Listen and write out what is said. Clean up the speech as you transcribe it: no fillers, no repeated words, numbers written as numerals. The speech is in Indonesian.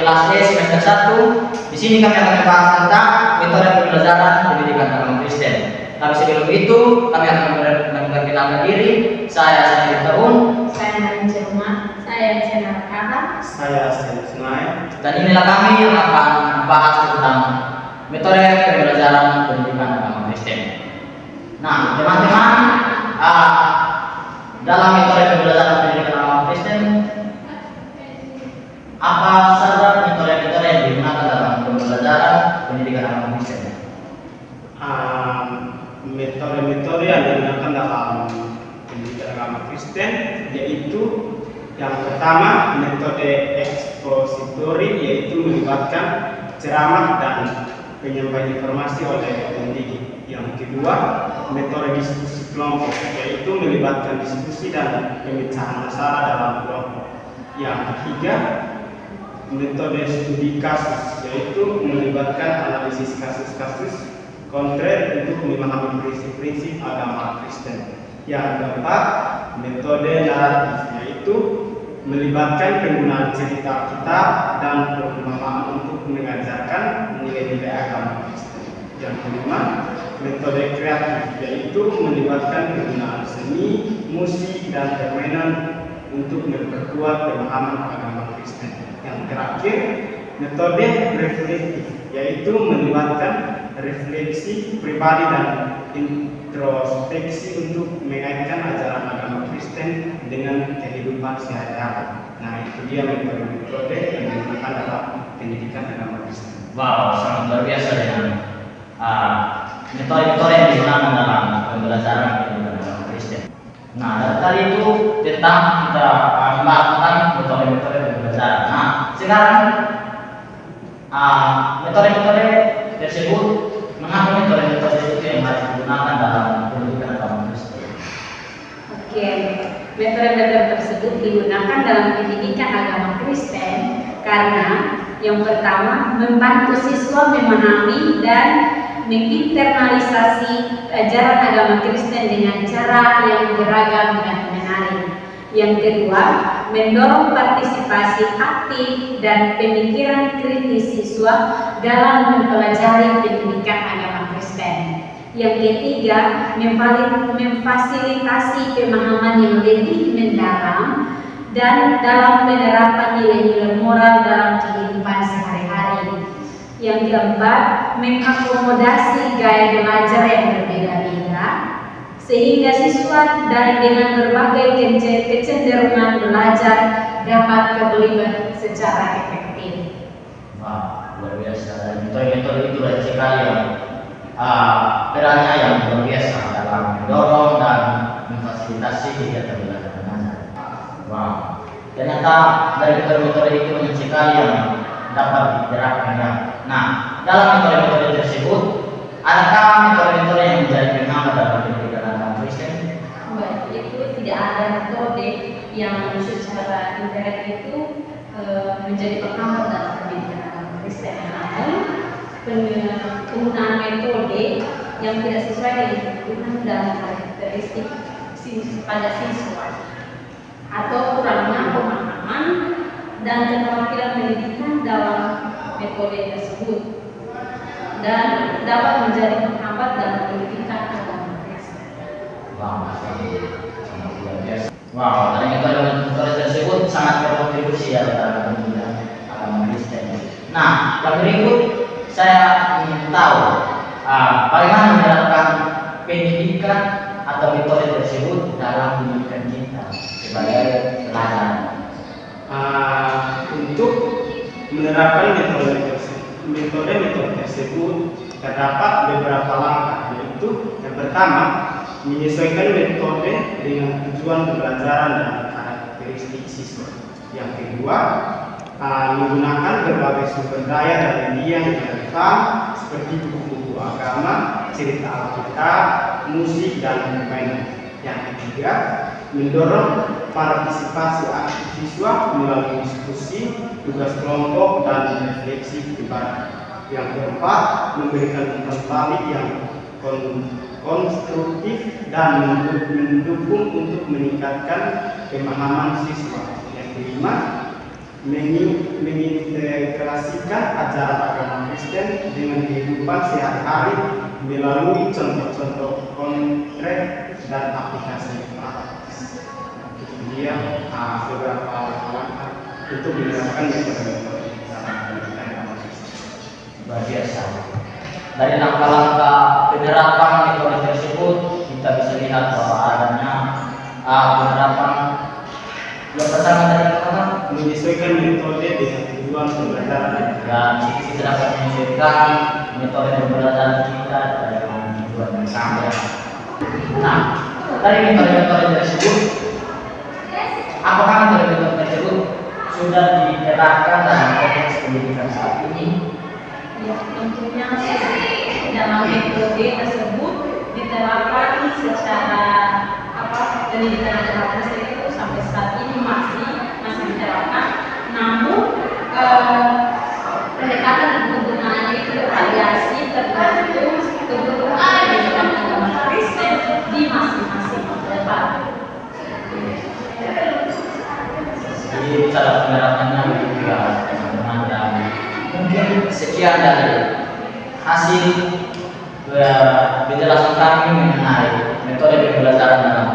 kelas E semester 1. Di sini kami akan membahas tentang metode pembelajaran pendidikan agama Kristen. Tapi sebelum itu, kami akan memperkenalkan diri. Saya Sandy Tahun. Saya Narin Ceruma. Saya Cena Kata. Saya Sen Sunai. Dan inilah kami yang akan membahas tentang metode pembelajaran pendidikan agama Kristen. Nah, teman-teman, dalam metode pembelajaran pendidikan agama Kristen, apa saja metode-metode yang digunakan dalam pembelajaran pendidikan agama Kristen? Metode-metode yang digunakan dalam pendidikan agama Kristen yaitu yang pertama metode ekspositori, yaitu melibatkan ceramah dan penyampaian informasi oleh pendidik. Yang kedua, metode diskusi kelompok, yaitu melibatkan diskusi dan pemecahan masalah dalam kelompok. Yang ketiga, metode studi kasus, yaitu melibatkan analisis kasus-kasus konkret untuk memahami prinsip-prinsip agama Kristen. Yang keempat, metode naratif, yaitu melibatkan penggunaan cerita kitab dan perumpamaan untuk mengajarkan nilai-nilai agama Kristen. Yang kelima, metode kreatif, yaitu melibatkan penggunaan seni, musik, dan permainan untuk memperkuat pemahaman agama Kristen. Yang terakhir, metode reflektif, yaitu melibatkan refleksi pribadi dan introspeksi untuk mengaitkan ajaran agama Kristen dengan kehidupan sehari-hari. Nah, itu dia metode-metode yang digunakan dalam pendidikan agama Kristen. Wow, sangat luar biasa dengan metode-metode yang digunakan dalam pembelajaran pendidikan agama Kristen. Nah, dari tadi itu tentang kita membahas tentang metode-metode pembelajaran. Nah, sekarang metode-metode tersebut, mengapa metode-metode itu yang harus digunakan dalam pendidikan agama Kristen? Oke, metode-metode tersebut digunakan dalam pendidikan agama Kristen karena yang pertama membantu siswa memahami dan menginternalisasi ajaran agama Kristen dengan cara yang beragam dan menarik. Yang kedua, mendorong partisipasi aktif dan pemikiran kritis siswa dalam mempelajari pendidikan agama Kristen. Yang ketiga, memfasilitasi pemahaman yang lebih mendalam dan dalam penerapan nilai-nilai moral dalam kehidupan sehari-hari. Yang keempat, mengakomodasi gaya belajar yang berbeda-beda sehingga siswa dengan berbagai kecenderungan belajar dapat terlibat secara efektif. Wah, luar biasa. Dan metode-metode itu banyak sekali yang perannya yang luar biasa dalam mendorong dan memfasilitasi kegiatan belajar mengajar. Wah, ternyata dari metode-metode itu banyak sekali yang dapat diterapkan. Nah, dalam metode-metode tersebut, adakah metode-metode yang menjadi pengamat dalam pendidikan agama Kristen? Baik, itu tidak ada metode yang secara indirect itu menjadi pengamat dalam pendidikan agama Kristen. Namun, penggunaan metode yang tidak sesuai dengan kebutuhan dan karakteristik pada siswa atau kurangnya pemahaman dan keterampilan pendidikan dalam metode tersebut dan dapat menjadi penghambat dalam pendidikan agama Kristen. Wow, sangat luar biasa. Wow, dan metode tersebut sangat berkontribusi ya dalam pendidikan agama Kristen. Nah, yang berikut saya ingin tahu bagaimana menerapkan pendidikan atau metode tersebut dalam pendidikan kita sebagai pelajar. Untuk menerapkan metode tersebut terdapat beberapa langkah, yaitu yang pertama, menyesuaikan metode dengan tujuan pembelajaran dan karakteristik siswa. Yang kedua, menggunakan berbagai sumber daya dan media yang relevan seperti buku-buku agama, cerita Alkitab, musik, dan permainan. Yang ketiga, mendorong partisipasi aktif siswa melalui diskusi, tugas kelompok, dan refleksi pribadi. Yang keempat, memberikan umpan balik yang konstruktif dan mendukung untuk meningkatkan pemahaman siswa. Yang kelima, mengintegrasikan ajaran agama Kristen dengan kehidupan sehari-hari melalui contoh-contoh konkret dan aplikasi praktis. Dia beberapa langkah untuk menerapkan metode-metode dalam pendidikan agama Kristen. Luar biasa. Dari langkah-langkah penerapan metode tersebut kita bisa lihat bahwa adanya penerapan yang pertama dari pertama Menyesuaikan metode dengan tujuan pembelajaran. dan kita dapat menyesuaikan metode pembelajaran kita dengan tujuan yang sama. Nah, dari metode-metode tersebut, apakah metode-metode tersebut sudah diterapkan dalam konteks pendidikan saat ini? Ya, tentunya dalam metode tersebut diterapkan secara pendidikan agama Kristen itu sampai saat ini masih diterapkan. Namun pendekatan dan penggunaannya itu bervariasi tergantung kebutuhan pendidikan agama Kristen di masing-masing tempat. Jadi cara penerapannya begitu ya teman-teman, dan mungkin sekian dari hasil penjelasan kami mengenai metode pembelajaran dalam